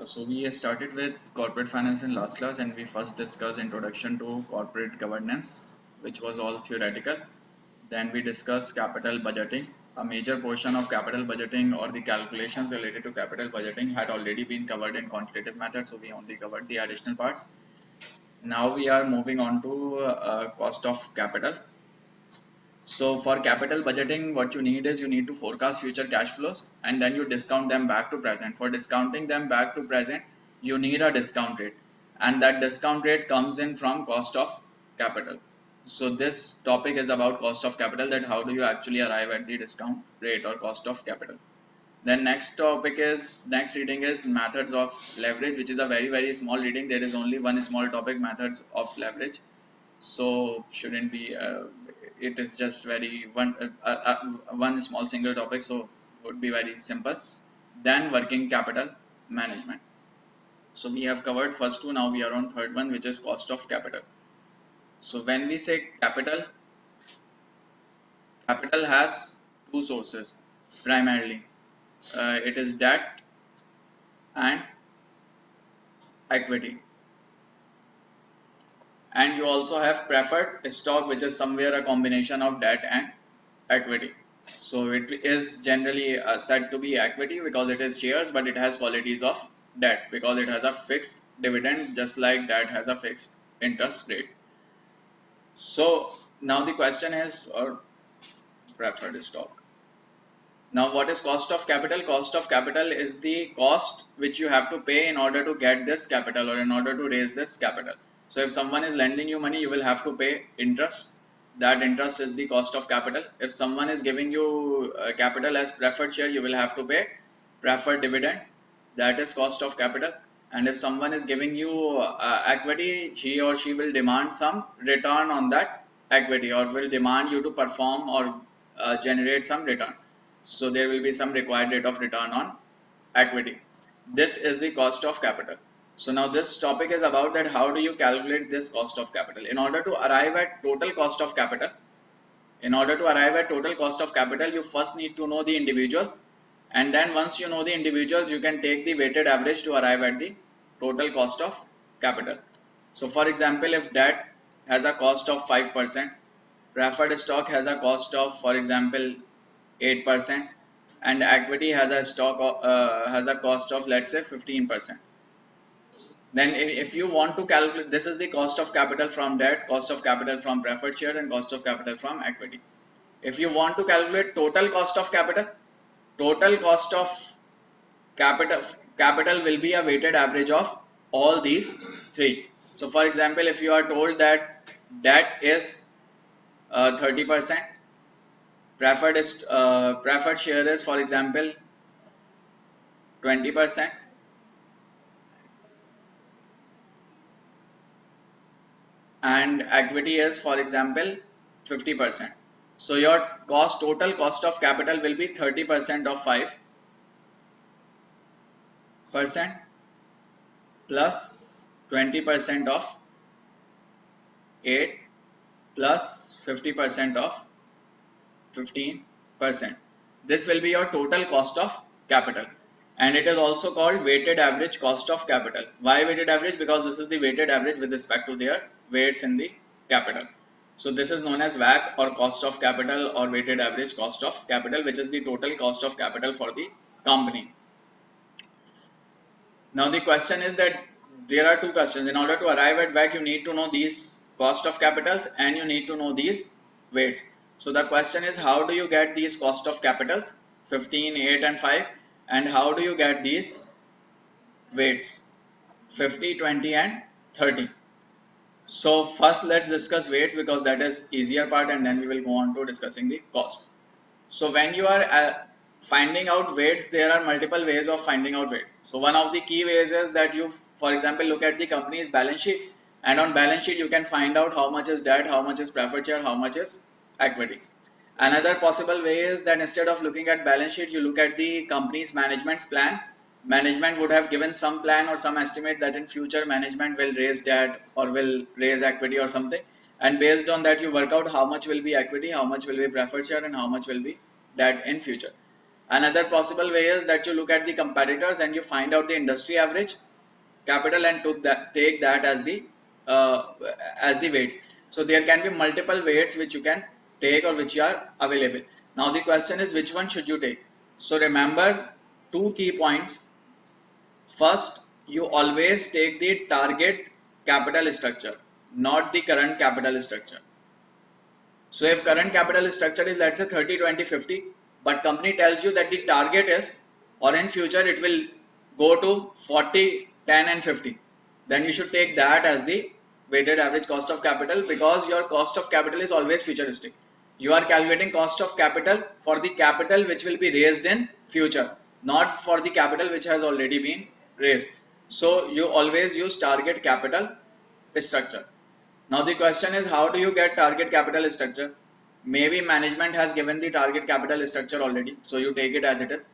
So we started with corporate finance in last class, and we first discussed introduction to corporate governance, which was all theoretical. Then we discussed capital budgeting. A major portion of capital budgeting or the calculations related to capital budgeting had already been covered in quantitative method, so we only covered the additional parts. Now we are moving on to cost of capital. So for capital budgeting, what you need is you need to forecast future cash flows and then you discount them back to present. For discounting them back to present, you need a discount rate, and that discount rate comes in from cost of capital. So this topic is about cost of capital, that how do you actually arrive at the discount rate or cost of capital. Then next reading is methods of leverage, which is a very small reading. There is only one small topic, methods of leverage, so shouldn't be it is just very one small single topic, so would be very simple. Then working capital management. So we have covered first two, now we are on third one, which is cost of capital. So when we say capital, capital has two sources primarily. It is debt and equity, and you also have preferred stock, which is somewhere a combination of debt and equity. So it is generally said to be equity because it is shares, but it has qualities of debt because it has a fixed dividend, just like debt has a fixed interest rate. So now the question is, or preferred stock. Now what is cost of capital? Cost of capital is the cost which you have to pay in order to get this capital or in order to raise this capital. So if someone is lending you money, you will have to pay interest. That interest is the cost of capital. If someone is giving you capital as preferred share, you will have to pay preferred dividends. That is cost of capital. And if someone is giving you equity, he or she will demand some return on that equity, or will demand you to perform or generate some return. So there will be some required rate of return on equity. This is the cost of capital. So now this topic is about that how do you calculate this cost of capital. In order to arrive at total cost of capital, you first need to know the individuals, and then once you know the individuals, you can take the weighted average to arrive at the total cost of capital. So for example, if debt has a cost of 5%, preferred stock has a cost of, for example, 8%, and equity has a cost of, let's say, 15%. Then if you want to calculate, this is the cost of capital from debt, cost of capital from preferred share, and cost of capital from equity. If you want to calculate total cost of capital, total cost of capital will be a weighted average of all these three. So for example, if you are told that debt is 30%, preferred share is, for example, 20%, and equity is, for example, 50%. So your total cost of capital will be 30% of 5% plus 20% of 8 plus 50% of 15%. This will be your total cost of capital, and it is also called weighted average cost of capital. Why weighted average? Because this is the weighted average with respect to their weights in the capital. So this is known as WACC, or cost of capital, or weighted average cost of capital, which is the total cost of capital for the company. Now the question is that there are two questions. In order to arrive at WACC, you need to know these cost of capitals and you need to know these weights. So the question is, how do you get these cost of capitals 15, 8 and 5, and how do you get these weights 50, 20 and 30? So first let's discuss weights because that is easier part, and then we will go on to discussing the cost. So when you are finding out weights, there are multiple ways of finding out weights. So one of the key ways is that you, for example, look at the company's balance sheet, and on balance sheet you can find out how much is debt, how much is preferred share, how much is equity. Another possible way is that instead of looking at balance sheet, you look at the company's management's plan. Management would have given some plan or some estimate that in future management will raise debt or will raise equity or something, and based on that you work out how much will be equity, how much will be preferred share, and how much will be debt in future. Another possible way is that you look at the competitors and you find out the industry average capital and take that uh, as the weights. So there can be multiple weights which you can take or which are available. Now the question is, which one should you take? So remember two key points. First, you always take the target capital structure, not the current capital structure. So if current capital structure is, let's say, 30, 20, 50, but company tells you that the target is, or in future it will go to 40, 10 and 50, then you should take that as the weighted average cost of capital, because your cost of capital is always futuristic. You are calculating cost of capital for the capital which will be raised in future, not for the capital which has already been raised. So you always use target capital structure. Now the question is, how do you get target capital structure? Maybe management has given the target capital structure already, so you take it as it is.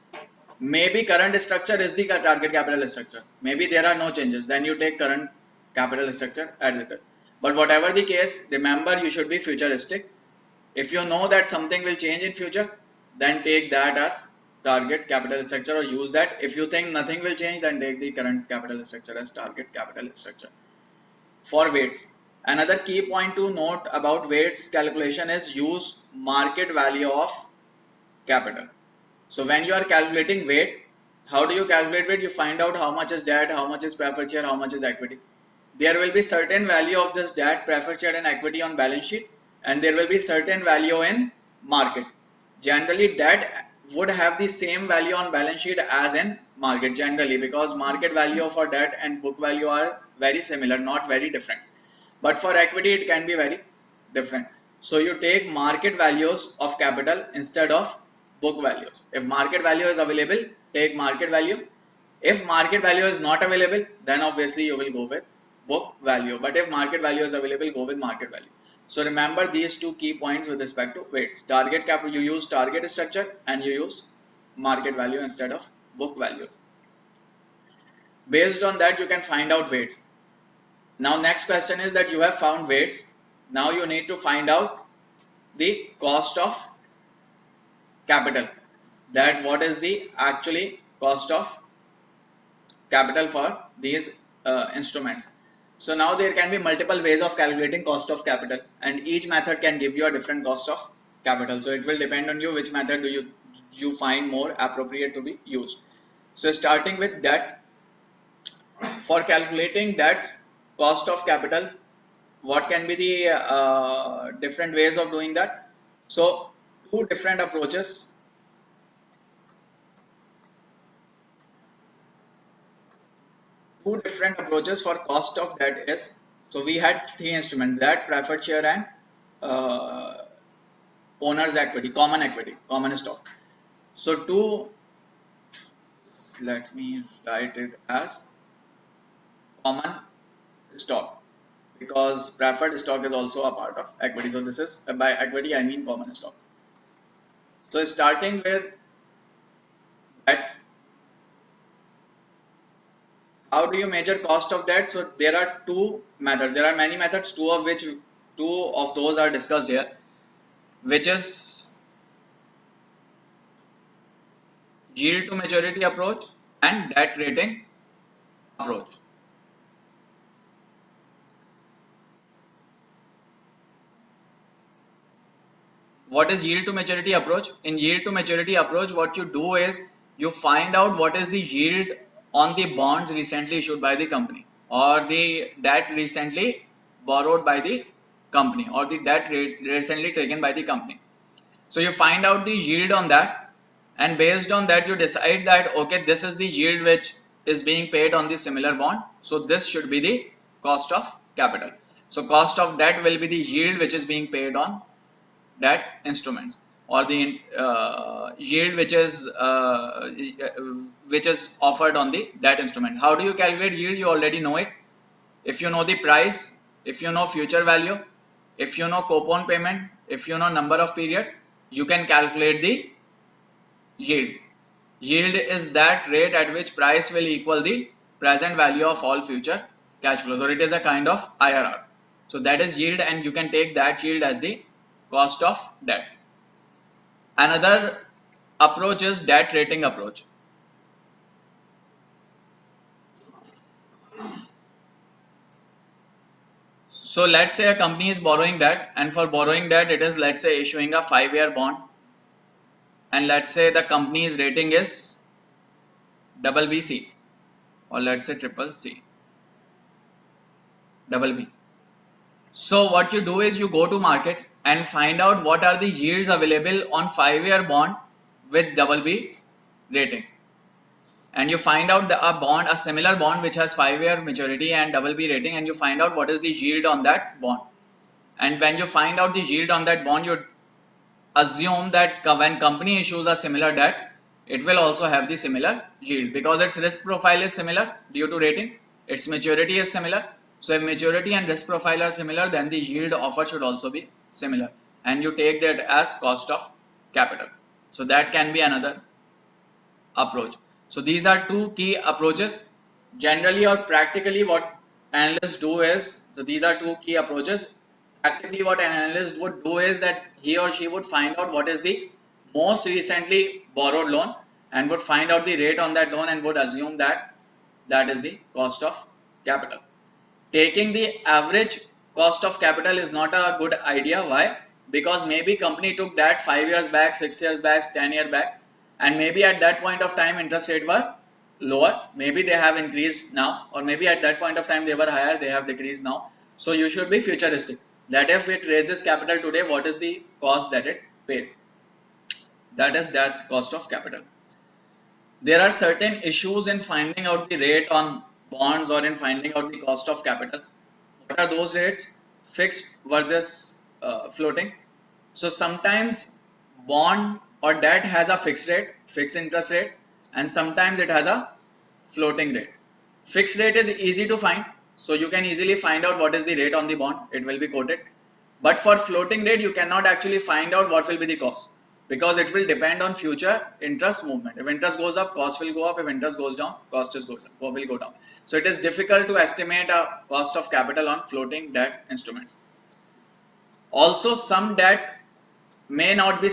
Maybe current structure is the target capital structure. Maybe there are no changes, then you take current capital structure as it is. But whatever the case, remember you should be futuristic. If you know that something will change in future, then take that as target capital structure or use that. If you think nothing will change, then take the current capital structure as target capital structure. For weights, another key point to note about weights calculation is use market value of capital. So when you are calculating weight, how do you calculate weight? You find out how much is debt, how much is preferred share, how much is equity. There will be certain value of this debt, preferred share and equity on balance sheet, and there will be certain value in market. Generally debt would have the same value on balance sheet as in market, generally, because market value for debt and book value are very similar, not very different. But for equity it can be very different. So you take market values of capital instead of book values. If market value is available, take market value. If market value is not available, then obviously you will go with book value. But if market value is available, go with market value. So remember these two key points with respect to weights. Target capital, you use target structure and you use market value instead of book values. Based on that, you can find out weights. Now next question is that you have found weights. Now you need to find out the cost of capital. That what is the actually cost of capital for these instruments. So now there can be multiple ways of calculating cost of capital, and each method can give you a different cost of capital. So it will depend on you which method do you find more appropriate to be used. So starting with debt, for calculating debt's cost of capital, what can be the different ways of doing that? So two different approaches. Two different approaches for cost of debt is, so we had three instruments: debt, preferred share and uh, owner's equity, common stock. So two, let me write it as common stock, because preferred stock is also a part of equity. So this is, by equity I mean common stock. So starting with debt, how do you measure cost of debt? So there are two methods. There are many methods, two of those are discussed here, which is yield to maturity approach and debt rating approach. What is yield to maturity approach? In yield to maturity approach, what you do is you find out what is the yield on the bonds recently issued by the company, or the debt recently borrowed by the company, or the debt recently taken by the company. So you find out the yield on that, and based on that you decide that okay, this is the yield which is being paid on the similar bond, so this should be the cost of capital. So cost of debt will be the yield which is being paid on debt instruments, or the yield which is offered on the debt instrument. How do you calculate yield? You already know it. If you know the price, if you know future value, if you know coupon payment, if you know number of periods, you can calculate the yield. Yield is that rate at which price will equal the present value of all future cash flows, or it is a kind of IRR. So that is yield, and you can take that yield as the cost of debt. Another approach is debt rating approach. So let's say a company is borrowing debt, and for borrowing debt it is, let's say, issuing a 5-year bond, and let's say the company's rating is double BC, or let's say triple C, double B. So what you do is you go to market and find out what are the yields available on 5-year bond with double B rating, and you find out a similar bond which has 5-year maturity and double B rating, and you find out what is the yield on that bond. And when you find out the yield on that bond, you assume that when company issues a similar debt, it will also have the similar yield, because its risk profile is similar due to rating, its maturity is similar. So if maturity and risk profile are similar, then the yield offered should also be similar, and you take that as cost of capital. So that can be another approach. So these are two key approaches. Generally or practically, what analysts do is, so these are two key approaches. Practically, what an analyst would do is that he or she would find out what is the most recently borrowed loan, and would find out the rate on that loan, and would assume that that is the cost of capital. Taking the average cost of capital is not a good idea. Why? Because maybe company took that 5 years back, 6 years back, 10 years back, and maybe at that point of time interest rate were lower, maybe they have increased now, or maybe at that point of time they were higher, they have decreased now. So you should be futuristic, that if it raises capital today, what is the cost that it pays? That is that cost of capital. There are certain issues in finding out the rate on bonds, or in finding out the cost of capital. What are those rates? Fixed versus floating. So sometimes bond or debt has a fixed rate, fixed interest rate, and sometimes it has a floating rate. Fixed rate is easy to find, so you can easily find out what is the rate on the bond, it will be quoted. But for floating rate, you cannot actually find out what will be the cost, because it will depend on future interest movement. If interest goes up, cost will go up. If interest goes down, cost will go down. So it is difficult to estimate a cost of capital on floating debt instruments. Also, some debt may not be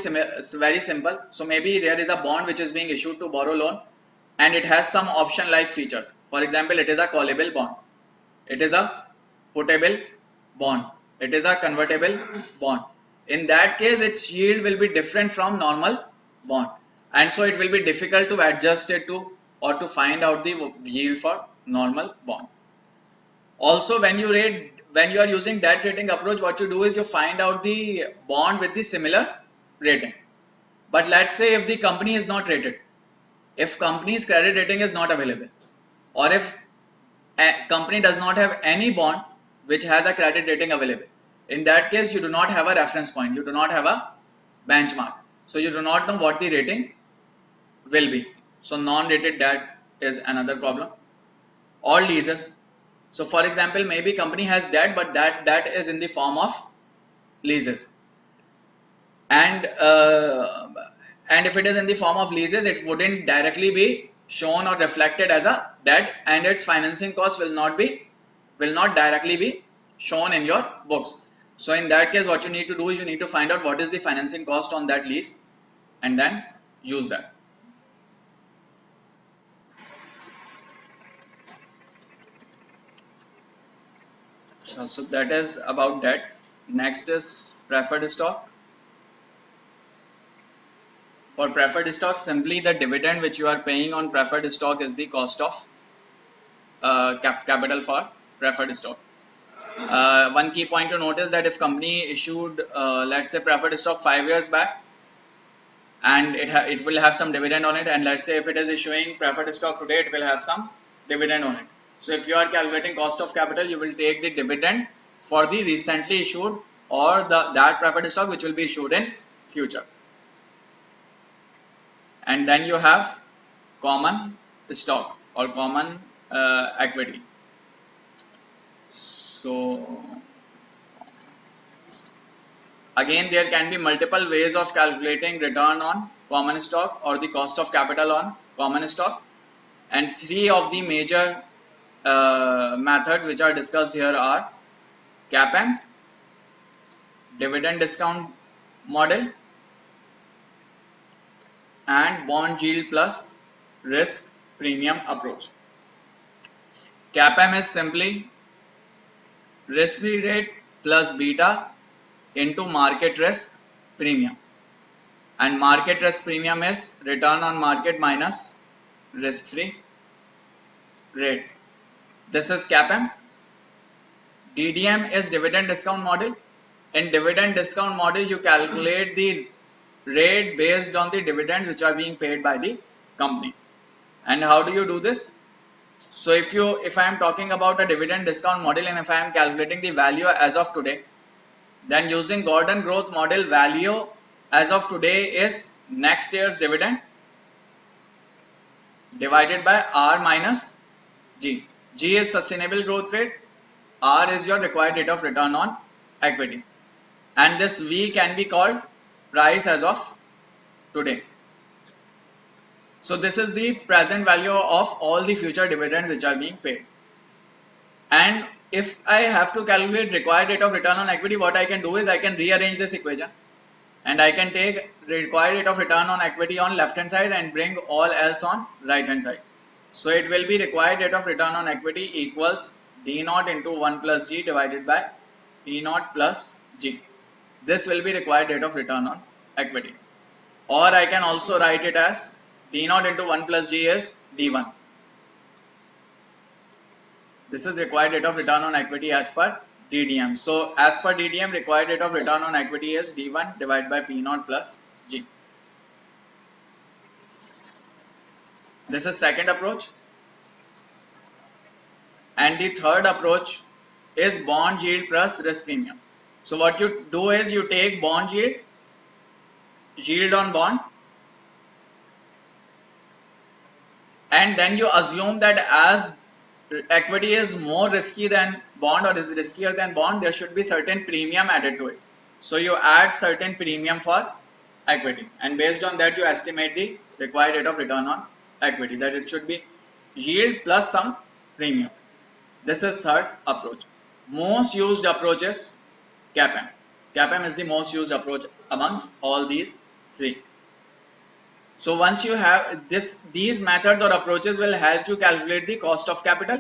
very simple. So maybe there is a bond which is being issued to borrow loan, and it has some option like features. For example, it is a callable bond, it is a puttable bond, it is a convertible bond. In that case, its yield will be different from normal bond, and so it will be difficult to adjust it to, or to find out the yield for normal bond. Also, when you are using debt rating approach, what you do is you find out the bond with the similar rating. But let's say if the company is not rated, if company's credit rating is not available, or if a company does not have any bond which has a credit rating available, in that case you do not have a reference point, you do not have a benchmark, so you do not know what the rating will be. So non-rated debt is another problem. Or leases. So for example, maybe company has debt, but that debt is in the form of leases, and if it is in the form of leases, it wouldn't directly be shown or reflected as a debt, and its financing cost will not directly be shown in your books. So in that case, what you need to do is you need to find out what is the financing cost on that lease, and then use that. So that is about that. Next is preferred stock. For preferred stock, simply the dividend which you are paying on preferred stock is the cost of capital for preferred stock. One key point to notice that if company issued, let's say, preferred stock 5 years back, and it will have some dividend on it, and let's say if it is issuing preferred stock today, it will have some dividend on it. So if you are calculating cost of capital, you will take the dividend for the recently issued, or that preferred stock which will be issued in future. And then you have common stock or common equity. So again, there can be multiple ways of calculating return on common stock or the cost of capital on common stock, and three of the major methods which are discussed here are CAPM, dividend discount model, and bond yield plus risk premium approach. CAPM is simply risk-free rate plus beta into market risk premium, and market risk premium is return on market minus risk-free rate. This is CAPM. DDM is dividend discount model. In dividend discount model, you calculate the rate based on the dividends which are being paid by the company. And how do you do this? So if I am talking about a dividend discount model and if I am calculating the value as of today, then using Gordon growth model, value as of today is next year's dividend divided by R minus G. G is sustainable growth rate, R is your required rate of return on equity, and this V can be called price as of today. So this is the present value of all the future dividends which are being paid. And if I have to calculate required rate of return on equity, what I can do is I can rearrange this equation and I can take required rate of return on equity on left hand side and bring all else on right hand side. So it will be required rate of return on equity equals D naught into 1 plus G divided by P naught plus G. This will be required rate of return on equity. Or I can also write it as D naught into 1 plus G is D1. This is required rate of return on equity as per DDM. So as per DDM, required rate of return on equity is D1 divided by P naught plus G. This is second approach. And the third approach is bond yield plus risk premium. So what you do is you take bond yield, yield on bond, and then you assume that as equity is more risky than bond or is riskier than bond, there should be certain premium added to it. So you add certain premium for equity, and based on that you estimate the required rate of return on equity, that it should be yield plus some premium. This is third approach. Most used approach is CAPM. CAPM is the most used approach among all these three. So once you have these methods or approaches will help you calculate the cost of capital.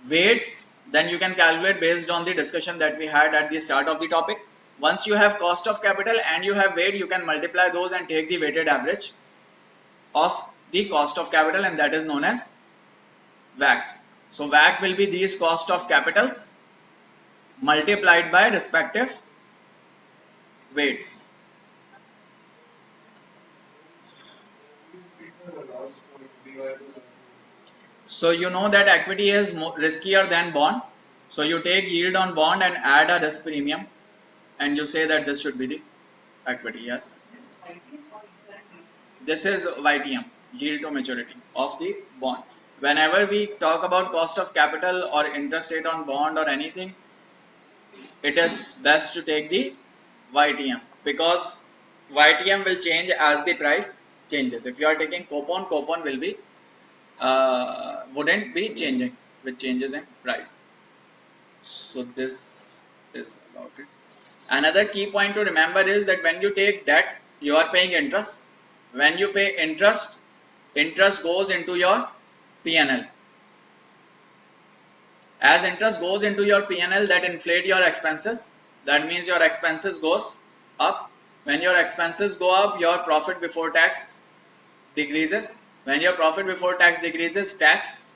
Weights, then you can calculate based on the discussion that we had at the start of the topic. Once you have cost of capital and you have weight, you can multiply those and take the weighted average of the cost of capital, and that is known as WACC. So WACC will be these cost of capitals multiplied by respective weights. So you know that equity is riskier than bond. So you take yield on bond and add a risk premium, and you say that this should be the equity. Yes. This is YTM, yield to maturity of the bond. Whenever we talk about cost of capital or interest rate on bond or anything, it is best to take the YTM, because YTM will change as the price changes. If you are taking coupon, coupon will be wouldn't be changing with changes in price. So this is about it. Another key point to remember is that when you take debt, you are paying interest. When you pay interest, interest goes into your P&L. As interest goes into your P&L, that inflate your expenses. That means your expenses goes up. When your expenses go up, your profit before tax decreases. When your profit before tax decreases, tax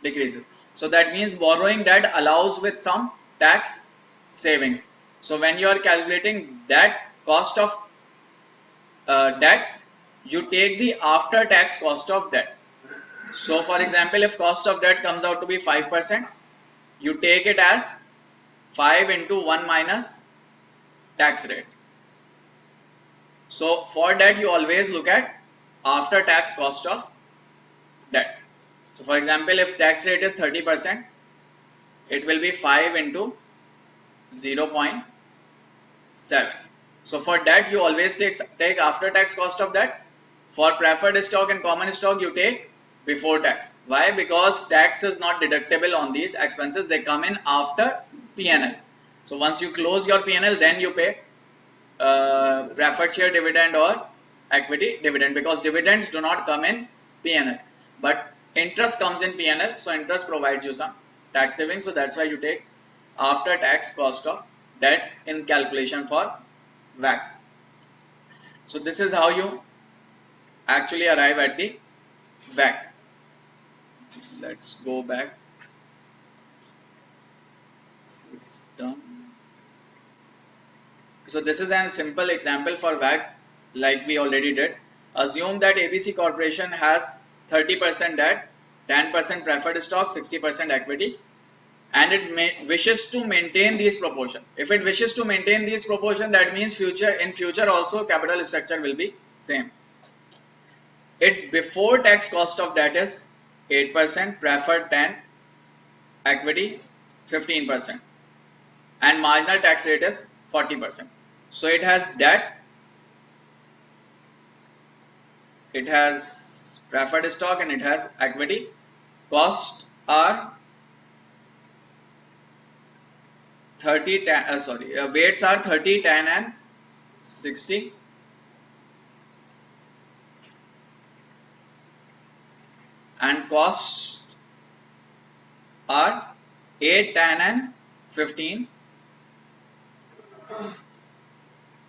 decreases. So that means borrowing debt allows with some tax savings. So when you are calculating that cost of debt, you take the after tax cost of debt. So for example, if cost of debt comes out to be 5%, you take it as 5 into 1 minus tax rate. So for that you always look at after tax cost of debt. So for example, if tax rate is 30%, it will be 5 into 0.7. So for that you always take after tax cost of debt. For preferred stock and common stock, you take before tax. Why? Because tax is not deductible on these expenses. They come in after P&L. So once you close your P&L, then you pay preferred share dividend or equity dividend, because dividends do not come in P&L, but interest comes in P&L. So interest provides you some tax savings. So that's why you take after tax cost of debt in calculation for WACC. So this is how you actually arrive at the WACC. Let's go back. This is done. So this is a simple example for WACC, like we already did. Assume that ABC Corporation has 30% debt, 10% preferred stock, 60% equity, and it wishes to maintain these proportion. If it wishes to maintain these proportion, that means in future also capital structure will be same. Its before tax cost of debt is 8%, preferred 10, equity 15%, and marginal tax rate is 40%. So it has debt, it has preferred stock, and it has equity. Costs are 30, weights are 30, 10 and 60. And costs are 8, 10 and 15.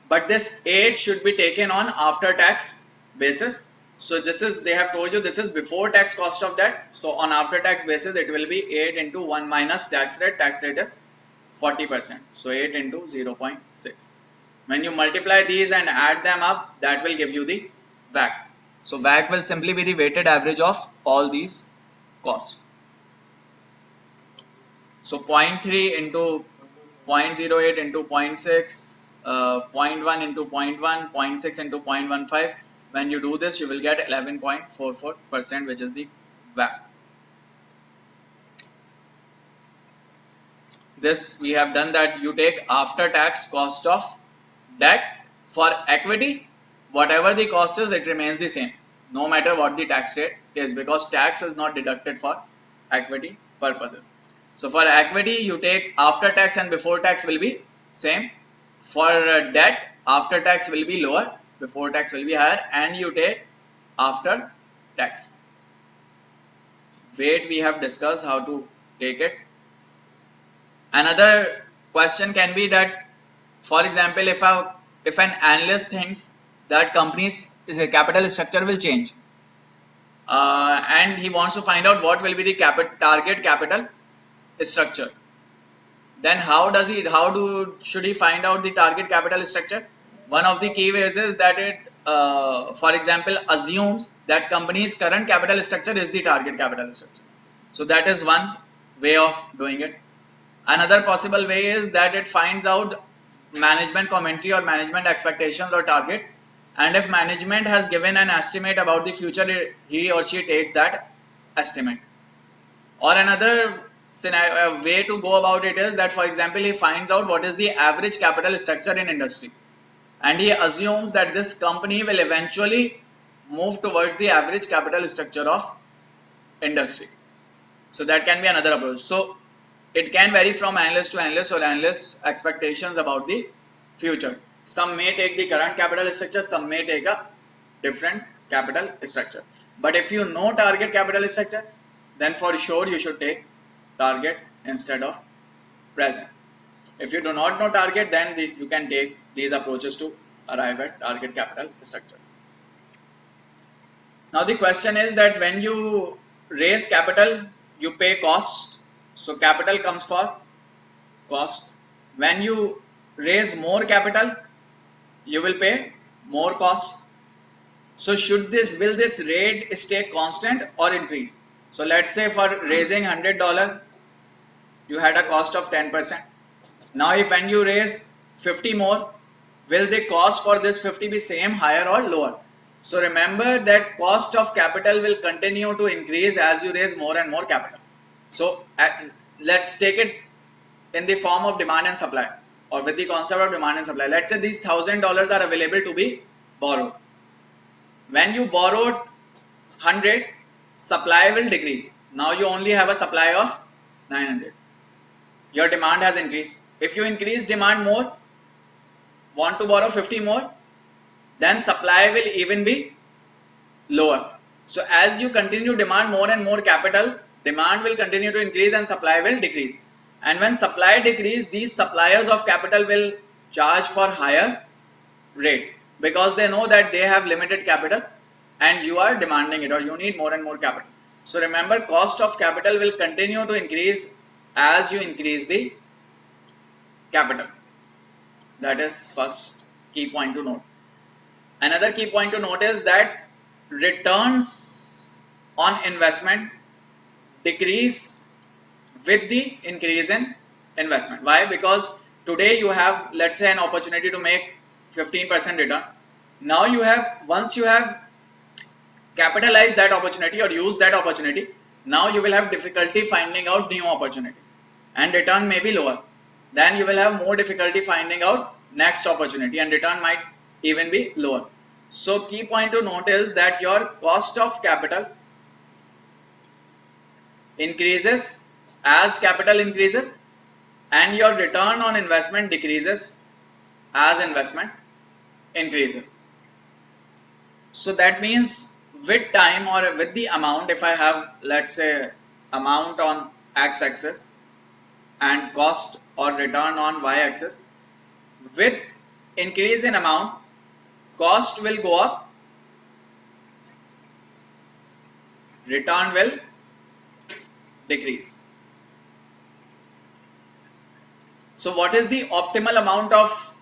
But this 8 should be taken on after tax basis. So this is, they have told you this is before tax cost of debt. So on after tax basis it will be 8 into 1 minus tax rate. Tax rate is 40%. So 8 into 0.6. When you multiply these and add them up, that will give you the WACC. So WACC will simply be the weighted average of all these costs. So 0.3 into 0.08 into 0.6, 0.1 into 0.1, 0.6 into 0.15. When you do this, you will get 11.44%, which is the WACC. This we have done that you take after tax cost of debt. For equity, whatever the cost is, it remains the same no matter what the tax rate is, because tax is not deducted for equity purposes. So for equity, you take after tax and before tax will be same. For debt, after tax will be lower, before tax will be higher, and you take after tax. Weight we have discussed how to take it. Another question can be that, for example, if an analyst thinks that company's capital structure will change, and he wants to find out what will be the target capital structure, then should he find out the target capital structure? One of the key ways is that it, for example, assumes that company's current capital structure is the target capital structure. So that is one way of doing it. Another possible way is that it finds out management commentary or management expectations or targets, and if management has given an estimate about the future, he or she takes that estimate. Or another way to go about it is that, for example, he finds out what is the average capital structure in industry, and he assumes that this company will eventually move towards the average capital structure of industry. So that can be another approach. So it can vary from analyst to analyst or analyst expectations about the future. Some may take the current capital structure, some may take a different capital structure. But if you know target capital structure, then for sure you should take target instead of present. If you do not know target, then you can take these approaches to arrive at target capital structure. Now the question is that when you raise capital, you pay cost. So capital comes for cost. When you raise more capital, you will pay more cost. So will this rate stay constant or increase? So let's say for raising $100, you had a cost of 10%. Now if when you raise 50 more, will the cost for this 50 be same, higher or lower? So remember that cost of capital will continue to increase as you raise more and more capital. So let's take it in the form of demand and supply, or with the concept of demand and supply. Let's say these $1,000 are available to be borrowed. When you borrowed 100, supply will decrease. Now you only have a supply of 900. Your demand has increased. If you increase demand more, want to borrow 50 more, then supply will even be lower. So as you continue to demand more and more capital, demand will continue to increase and supply will decrease. And when supply decrease, these suppliers of capital will charge for higher rate because they know that they have limited capital and you are demanding it, or you need more and more capital. So remember, cost of capital will continue to increase as you increase the capital. That is first key point to note. Another key point to note is that returns on investment decrease with the increase in investment. Why? Because today you have, let's say, an opportunity to make 15% return. Now you have, once you have capitalized that opportunity or used that opportunity, now you will have difficulty finding out new opportunity and return may be lower. Then you will have more difficulty finding out next opportunity and return might even be lower. So key point to note is that your cost of capital increases as capital increases and your return on investment decreases as investment increases. So that means with time or with the amount, if I have, let's say, amount on x axis and cost or return on y axis, with increase in amount, cost will go up, return will decrease. So what is the optimal amount of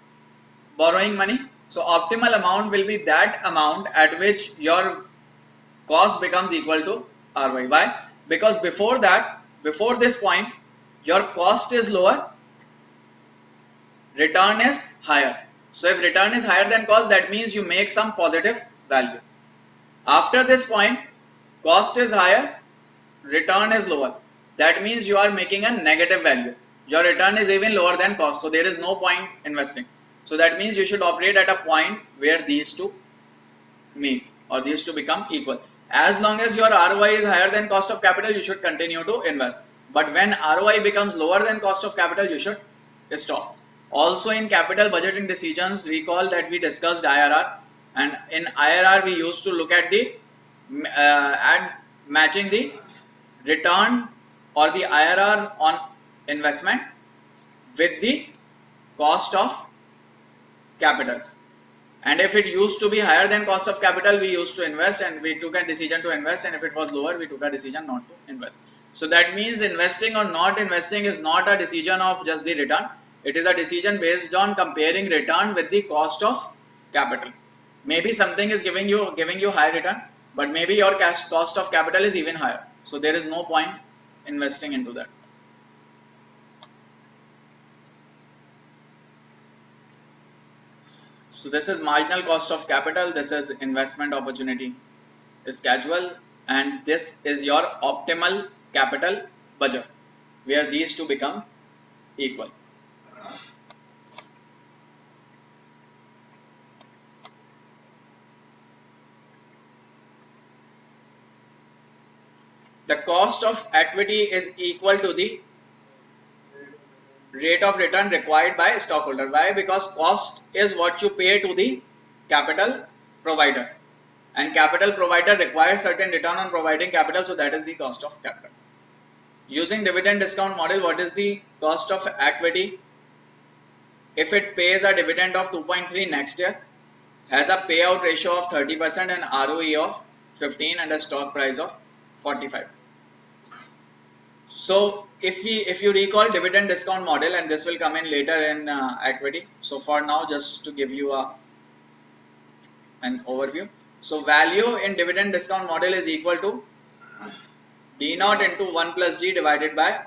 borrowing money? So optimal amount will be that amount at which your cost becomes equal to ROI. Why? Because before that, before this point, your cost is lower, return is higher. So if return is higher than cost, that means you make some positive value. After this point, cost is higher, return is lower. That means you are making a negative value. Your return is even lower than cost, so there is no point investing. So that means you should operate at a point where these two meet or these two become equal. As long as your ROI is higher than cost of capital, you should continue to invest. But when ROI becomes lower than cost of capital, you should stop. Also in capital budgeting decisions, recall that we discussed IRR, and in IRR we used to look at the matching the return or the IRR on investment with the cost of capital. And if it used to be higher than cost of capital, we used to invest and we took a decision to invest, and if it was lower, we took a decision not to invest. So that means investing or not investing is not a decision of just the return. It is a decision based on comparing return with the cost of capital. Maybe something is giving you high return, but maybe your cost of capital is even higher. So there is no point investing into that. So this is marginal cost of capital, this is investment opportunity schedule, and this is your optimal capital budget where these two become equal. The cost of equity is equal to the rate of return required by stockholder. Why? Because cost is what you pay to the capital provider, and capital provider requires certain return on providing capital, so that is the cost of capital. Using dividend discount model, what is the cost of equity? If it pays a dividend of 2.3 next year, has a payout ratio of 30% and ROE of 15 and a stock price of 45. So if you recall dividend discount model, and this will come in later in equity. So for now, just to give you an overview. So value in dividend discount model is equal to D naught into 1 plus G divided by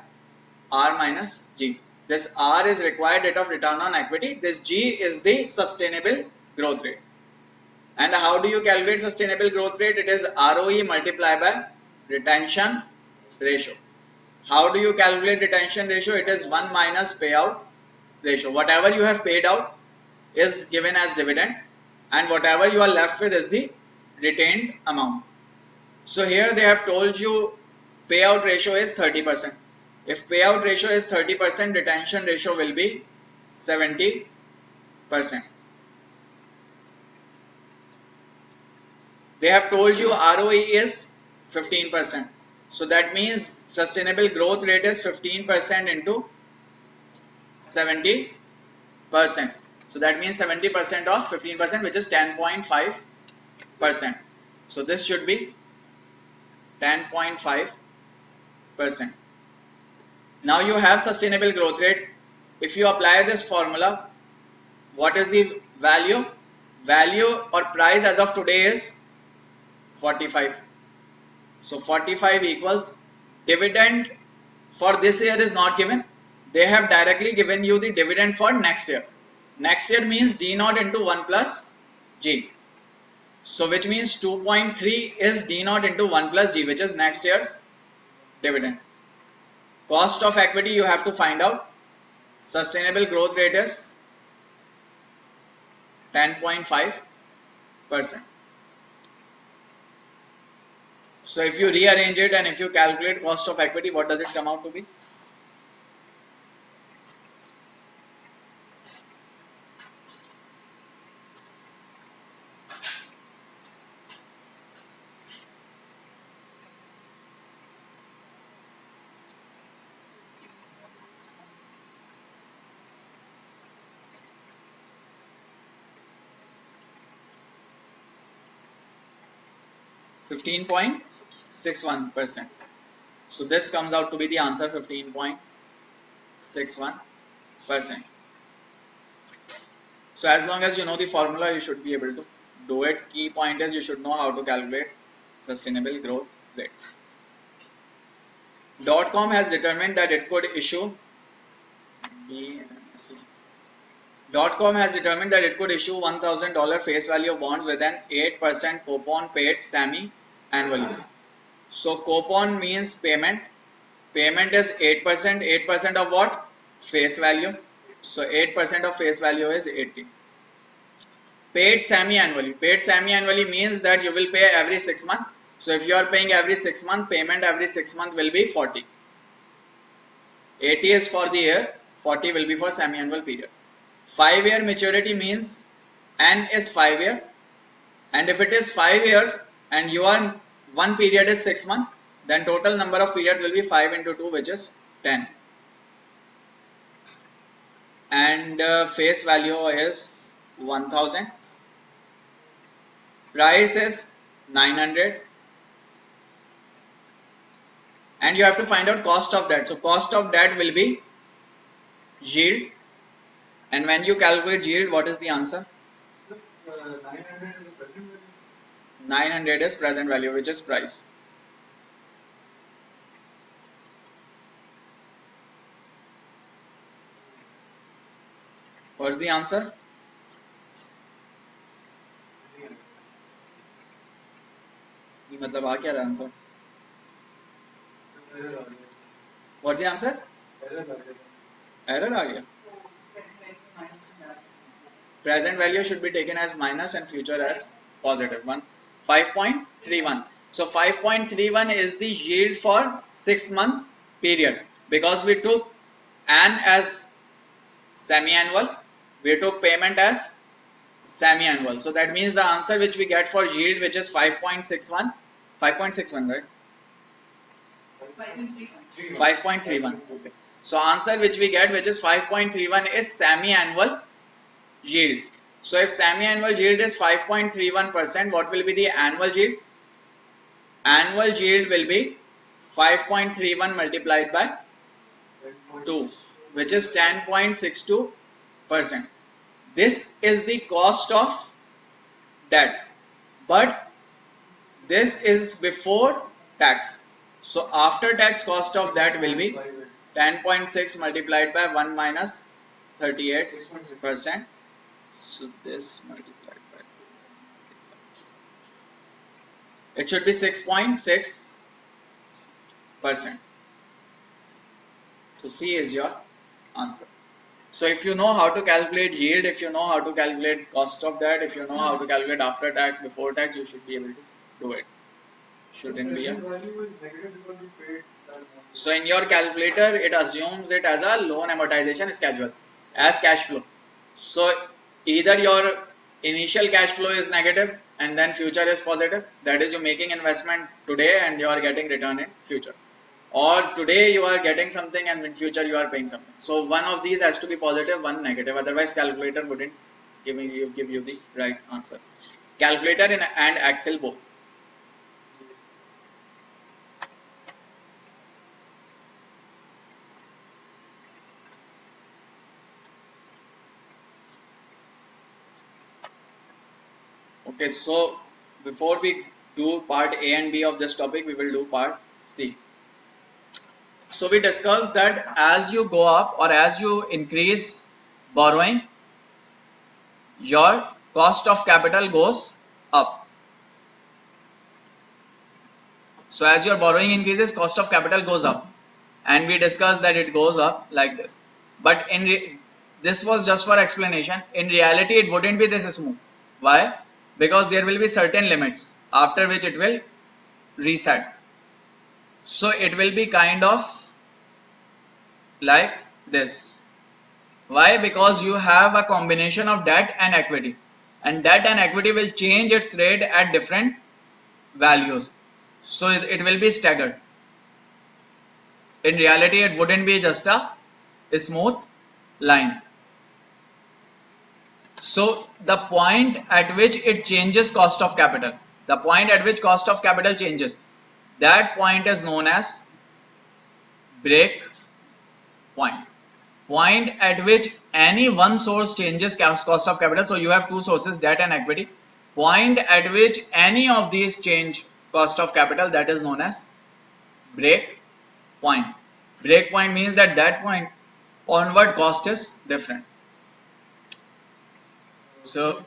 R minus G. This R is required rate of return on equity. This G is the sustainable growth rate. And how do you calculate sustainable growth rate? It is ROE multiplied by retention ratio. How do you calculate retention ratio? It is 1 minus payout ratio. Whatever you have paid out is given as dividend, and whatever you are left with is the retained amount. So here they have told you payout ratio is 30%. If payout ratio is 30%, retention ratio will be 70%. they have told you ROE is 15%. So that means sustainable growth rate is 15% into 70%. So that means 70% of 15%, which is 10.5%. So this should be 10.5%. Now you have sustainable growth rate. If you apply this formula, what is the value? Value or price as of today is 45. So 45 equals dividend for this year is not given. They have directly given you the dividend for next year. Next year means D naught into 1 plus G. So which means 2.3 is D naught into 1 plus G, which is next year's dividend. Cost of equity you have to find out. Sustainable growth rate is 10.5%. So if you rearrange it and if you calculate cost of equity, what does it come out to be? (15.61%). So this comes out to be the answer, 15.61%. So as long as you know the formula, you should be able to do it. Key point is you should know how to calculate sustainable growth rate. .com has determined that it could issue .com has determined that it could issue $1,000 face value of bonds with an 8% coupon paid semi-annually. So coupon means payment. Payment is 8%. 8% of what? Face value. So 8% of face value is 80. Paid semi-annually. Paid semi-annually means that you will pay every 6 months. So if you are paying every 6 months, payment every 6 months will be 40. 80 is for the year, 40 will be for semi-annual period. 5-year maturity means N is 5 years, and if it is 5 years and you are one period is 6 months, then total number of periods will be 5 into 2, which is 10. And face value is 1000. Price is 900. And you have to find out cost of debt. So cost of debt will be yield. And when you calculate yield, what is the answer? 900 is present value, which is price. What's the answer? मतलब आ क्या रहा answer? What's the answer? Error आ गया. Present value should be taken as minus and future as positive one. 5.31. So 5.31 is the yield for 6 month period, because we took an as semi-annual, we took payment as semi-annual. So that means the answer which we get for yield, which is 5.61, 5.61, right? 5.31. Okay. So answer which we get, which is 5.31, is semi-annual yield. So if semi-annual yield is 5.31%, what will be the annual yield? Annual yield will be 5.31 multiplied by 2, which is 10.62%. This is the cost of debt, but this is before tax. So after tax cost of debt will be 10.6 multiplied by 1 minus 38%. So this multiplied by 2. It should be 6.6%. So C is your answer. So if you know how to calculate yield, if you know how to calculate cost of debt, if you know how to calculate after tax, before tax, you should be able to do it. Shouldn't be a... So in your calculator, it assumes it as a loan amortization schedule, as cash flow. So either your initial cash flow is negative and then future is positive, that is you making investment today and you are getting return in future, or today you are getting something and in future you are paying something. So one of these has to be positive, one negative, otherwise calculator wouldn't give you the right answer. Calculator and Excel both. Okay, so before we do part A and B of this topic, we will do part C. So we discussed that as you go up or as you increase borrowing, your cost of capital goes up. So as your borrowing increases, cost of capital goes up, and we discussed that it goes up like this. But this was just for explanation. In reality, it wouldn't be this smooth. Why? Because there will be certain limits after which it will reset. So it will be kind of like this. Why? Because you have a combination of debt and equity, and debt and equity will change its rate at different values. So it will be staggered. In reality, it wouldn't be just a smooth line. So the point at which it changes cost of capital, the point at which cost of capital changes, that point is known as break point. Point at which any one source changes cost of capital. So you have two sources, debt and equity. Point at which any of these change cost of capital, that is known as break point. Break point means that point onward cost is different. So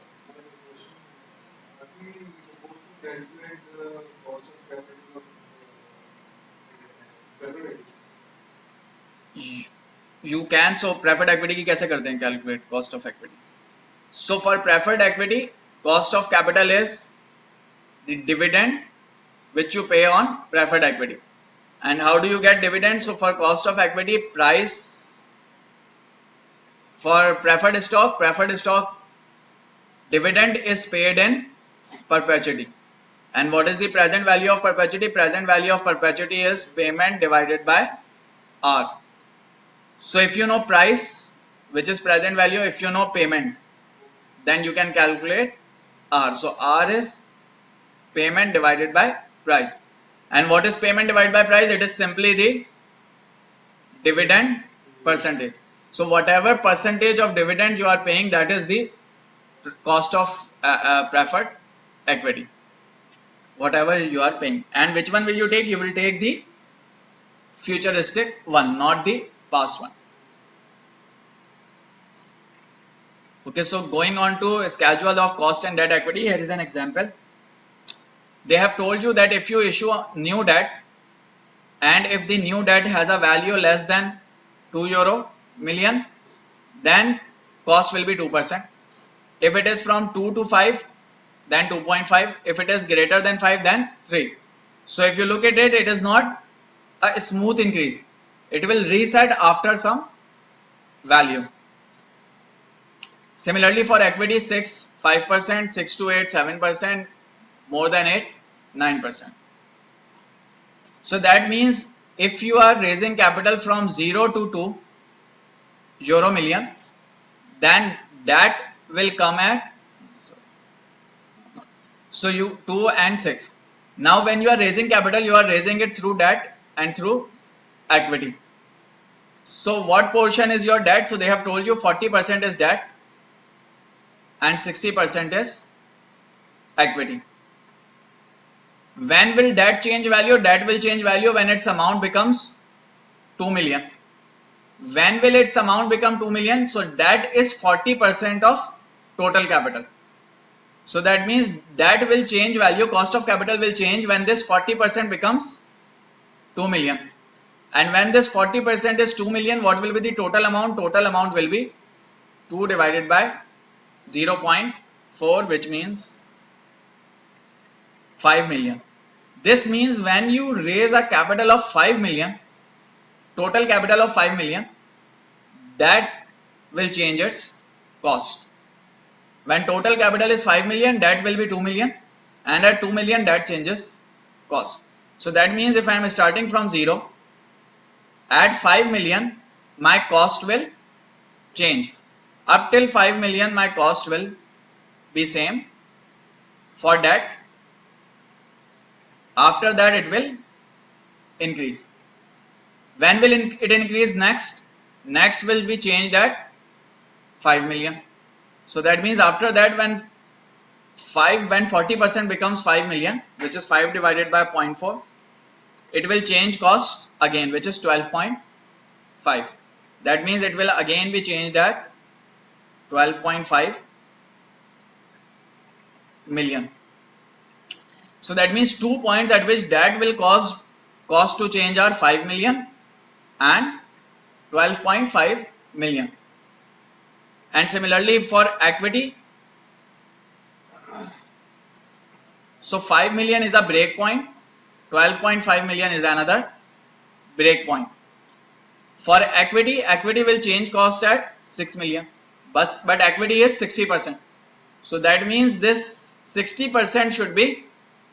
you can, so preferred equity की कैसे करते हैं calculate cost of equity. So for preferred equity, cost of capital is the dividend which you pay on preferred equity. And how do you get dividend? So for cost of equity, price for preferred stock dividend is paid in perpetuity. And what is the present value of perpetuity? Present value of perpetuity is payment divided by R. So if you know price, which is present value, if you know payment, then you can calculate R. So R is payment divided by price. And what is payment divided by price? It is simply the dividend percentage. So whatever percentage of dividend you are paying, that is the cost of preferred equity. Whatever you are paying. And which one will you take? You will take the futuristic one, not the past one. Okay, so going on to schedule of cost and debt equity, here is an example. They have told you that if you issue a new debt and if the new debt has a value less than €2 million, then cost will be 2%. If it is from 2 to 5, then 2.5. If it is greater than 5, then 3. So if you look at it, it is not a smooth increase. It will reset after some value. Similarly for equity, 6, 5%, 6 to 8, 7%, more than 8, 9%. So that means if you are raising capital from 0 to €2 million, then that will come at, so you 2 and 6. Now when you are raising capital, you are raising it through debt and through equity. So what portion is your debt? So they have told you 40% is debt and 60% is equity. When will debt change value? Debt will change value when its amount becomes 2 million. When will its amount become 2 million? So debt is 40% of total capital. So that means debt will change value, cost of capital will change when this 40% becomes 2 million. And when this 40% is 2 million, what will be the total amount? Total amount will be 2 divided by 0.4, which means 5 million. This means when you raise a capital of 5 million, total capital of 5 million, that will change its cost. When total capital is 5 million, that will be 2 million. and at 2 million that changes cost. So that means if I am starting from 0, at 5 million my cost will change. Up till 5 million my cost will be same. For that, after that it will increase. When will it increase next? Next will be changed at 5 million. So that means after that, when 40% becomes 5 million, which is 5 divided by 0.4, it will change cost again, which is 12.5. That means it will again be changed at 12.5 million. So that means 2 points at which that will cause cost to change are 5 million and 12.5 million. And similarly for equity, so 5 million is a break point, 12.5 million is another break point. For equity, equity will change cost at 6 million, but equity is 60%. So that means this 60% should be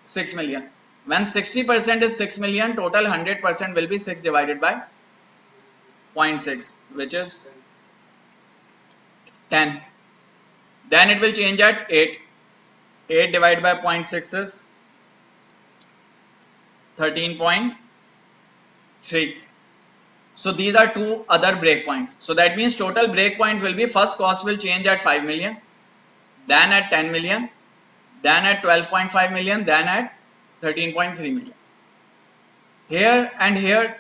6 million. When 60% is 6 million, total 100% will be 6 divided by 0.6, which is 10. Then it will change at 8. 8 divided by 0.6 is 13.3. So these are two other breakpoints. So that means total breakpoints will be, first cost will change at 5 million, then at 10 million, then at 12.5 million, then at 13.3 million. Here and here,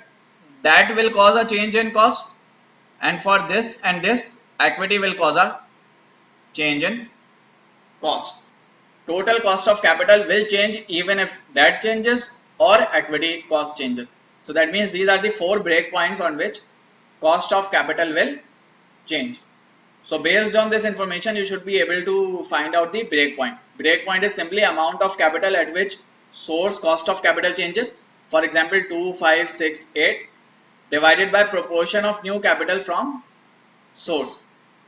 that will cause a change in cost, and for this and this, equity will cause a change in cost. Total cost of capital will change even if that changes or equity cost changes. So that means these are the 4 breakpoints on which cost of capital will change. So based on this information, you should be able to find out the breakpoint. Breakpoint is simply amount of capital at which source cost of capital changes. For example, 2, 5, 6, 8 divided by proportion of new capital from source,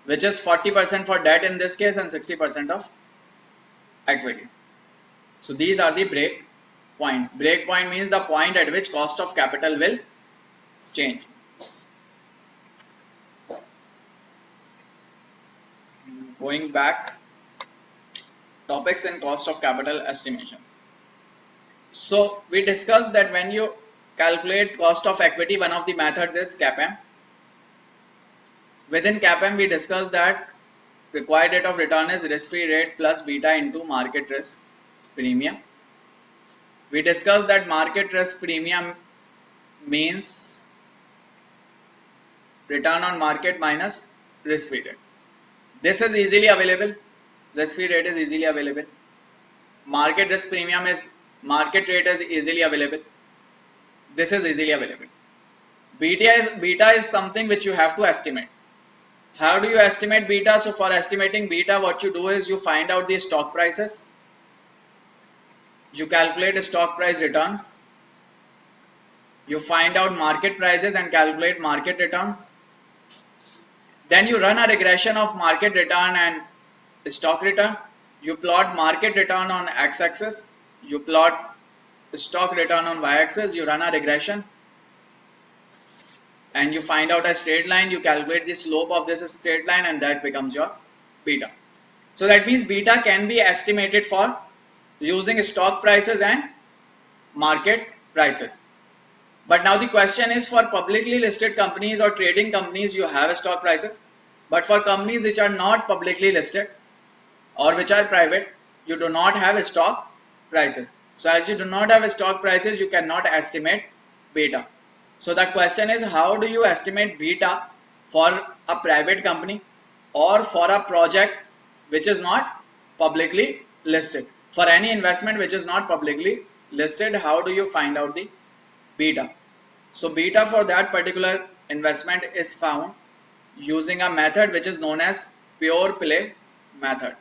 which is 40% for debt in this case and 60% of equity. So these are the break points. Break point means the point at which cost of capital will change. Going back, topics in cost of capital estimation. So we discussed that when you calculate cost of equity, one of the methods is CAPM. Within CAPM, we discussed that required rate of return is risk-free rate plus beta into market risk premium. We discussed that market risk premium means return on market minus risk-free rate. This is easily available. Risk-free rate is easily available. Market risk premium is, market rate is easily available. This is easily available. Beta is something which you have to estimate. How do you estimate beta? So for estimating beta, what you do is you find out the stock prices. You calculate stock price returns. You find out market prices and calculate market returns. Then you run a regression of market return and stock return. You plot market return on x-axis. You plot stock return on y-axis. You run a regression and you find out a straight line. You calculate the slope of this straight line and that becomes your beta. So that means beta can be estimated for using stock prices and market prices. But now the question is, for publicly listed companies or trading companies, you have stock prices. But for companies which are not publicly listed or which are private, you do not have stock prices. So as you do not have stock prices, you cannot estimate beta. So the question is, how do you estimate beta for a private company or for a project which is not publicly listed? For any investment which is not publicly listed, how do you find out the beta? So beta for that particular investment is found using a method which is known as pure play method.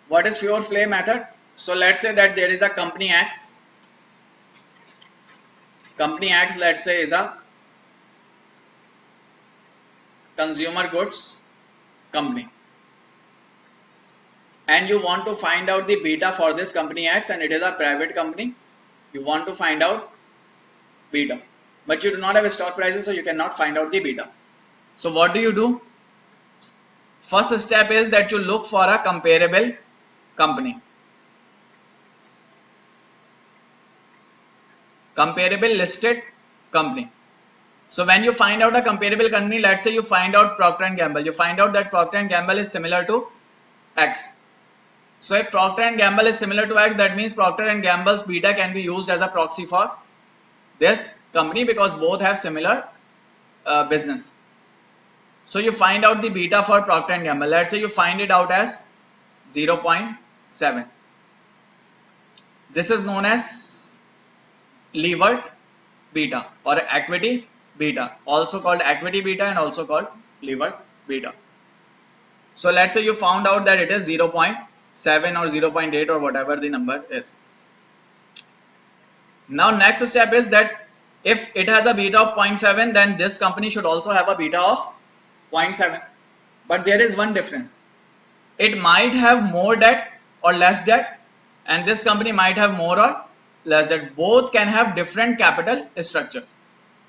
What is pure play method? So let's say that there is a company X. Company X, let's say, is a consumer goods company. and you want to find out the beta for this company X, and it is a private company, you want to find out beta, but you do not have stock prices, so you cannot find out the beta. So what do you do? First step is that you look for a comparable company, comparable listed company. So when you find out a comparable company, let's say you find out Procter and Gamble, you find out that Procter and Gamble is similar to X. So if Procter and Gamble is similar to X, that means Procter and Gamble's beta can be used as a proxy for this company, because both have similar business. So you find out the beta for Procter and Gamble. Let's say you find it out as 0.7. This is known as levered beta or equity beta, also called equity beta and also called levered beta. So let's say you found out that it is 0.7 or 0.8 or whatever the number is. Now next step is that if it has a beta of 0.7, then this company should also have a beta of 0.7. But there is one difference. It might have more debt or less debt, and this company might have more or less debt. Both can have different capital structure.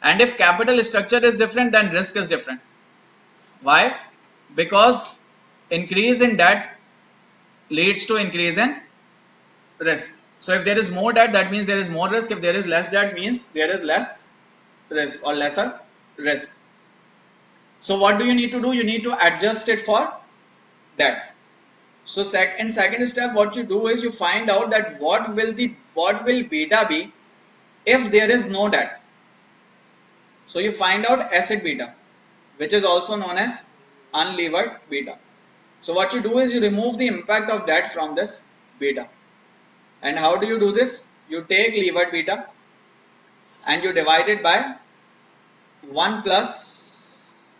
And if capital structure is different, then risk is different. Why? Because increase in debt leads to increase in risk. So if there is more debt, that means there is more risk. If there is less debt, means there is less risk or lesser risk. So what do you need to do? You need to adjust it for debt. So in second step, what you do is you find out that what will beta be if there is no debt. So you find out asset beta, which is also known as unlevered beta. So what you do is you remove the impact of debt from this beta. And how do you do this? You take levered beta and you divide it by 1 plus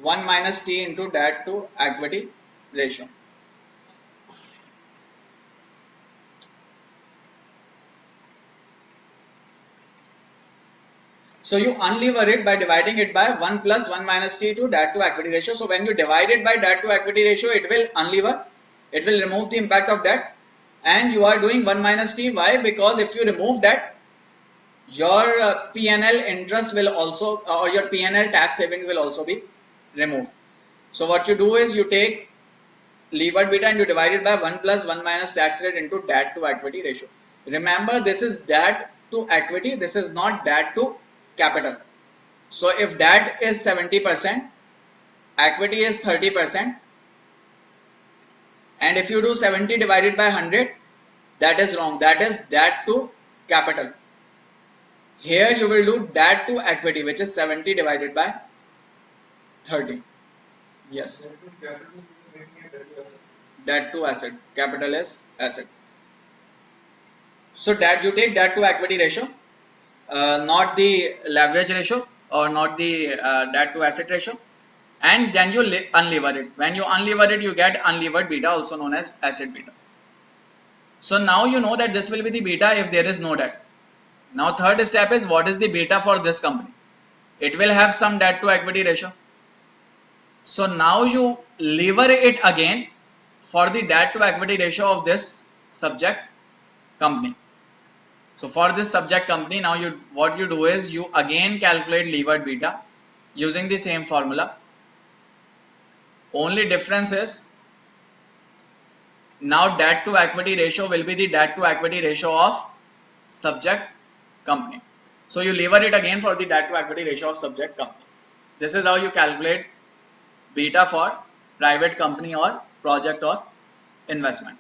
1 minus T into debt to equity ratio. So you unlever it by dividing it by 1 plus 1 minus T to debt to equity ratio. So when you divide it by debt to equity ratio, it will unlever, it will remove the impact of debt, and you are doing 1 minus T. Why? Because if you remove debt, your P&L interest will also, or your P&L tax savings will also be removed. So what you do is you take levered beta and you divide it by 1 plus 1 minus tax rate into debt to equity ratio. Remember, this is debt to equity, this is not debt to capital. So if debt is 70%, equity is 30%, and if you do 70 divided by 100, that is wrong, that is debt to capital. Here you will do debt to equity, which is 70 divided by 30. Yes. Debt to asset. Capital is asset. So that you take debt to equity ratio, not the leverage ratio or not the debt to asset ratio, and then you unlever it. When you unlever it, you get unlevered beta, also known as asset beta. So now you know that this will be the beta if there is no debt. Now third step is, what is the beta for this company? It will have some debt to equity ratio. So now you lever it again for the debt to equity ratio of this subject company. So for this subject company, now what you do is you again calculate levered beta using the same formula. Only difference is now debt to equity ratio will be the debt to equity ratio of subject company. So you lever it again for the debt to equity ratio of subject company. This is how you calculate beta for private company or project or investment.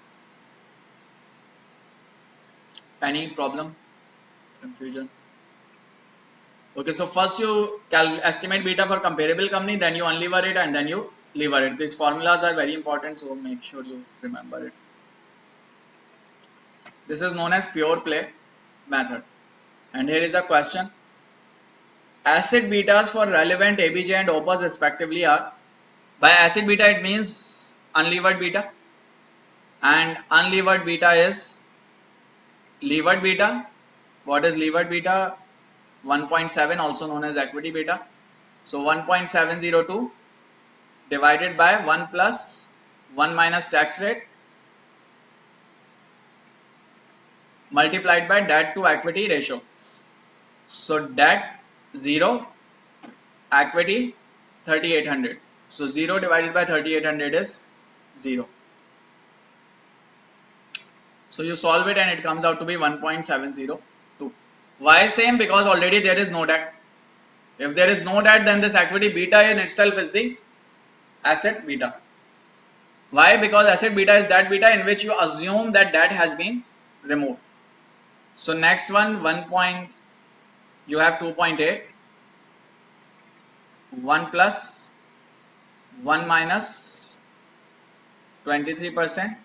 Any problem? Confusion? Okay, so first you estimate beta for comparable company, then you unlever it, and then you lever it. These formulas are very important, so make sure you remember it. This is known as pure play method. And here is a question. Asset betas for relevant ABJ and OPUS respectively are, by asset beta it means unlevered beta, and unlevered beta is levered beta. What is levered beta? 1.7, also known as equity beta. So 1.702 divided by 1 plus 1 minus tax rate multiplied by debt to equity ratio. So debt 0, equity 3800. So 0 divided by 3800 is 0. So you solve it and it comes out to be 1.702. Why same? Because already there is no debt. If there is no debt, then this equity beta in itself is the asset beta. Why? Because asset beta is that beta in which you assume that debt has been removed. So next one, you have 2.8, 1 plus 1 minus 23%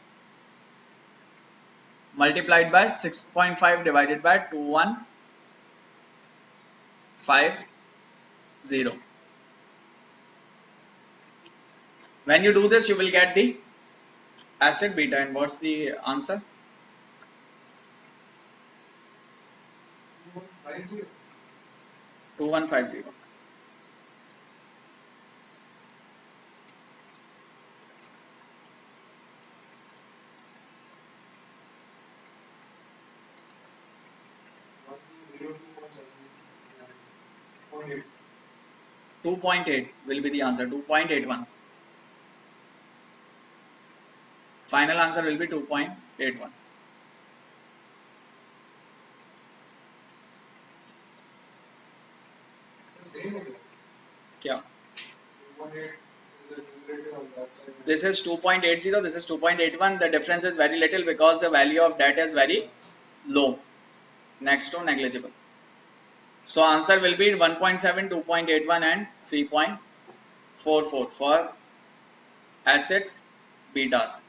multiplied by 6.5 divided by 2150. When you do this, you will get the asset beta. And what's the answer? 2150. 2.8 will be the answer. 2.81. Final answer will be 2.81. क्या? This is 2.80, this is 2.81. The difference is very little because the value of debt is very low, next to negligible. So answer will be 1.7, 2.81 and 3.44 for asset betas.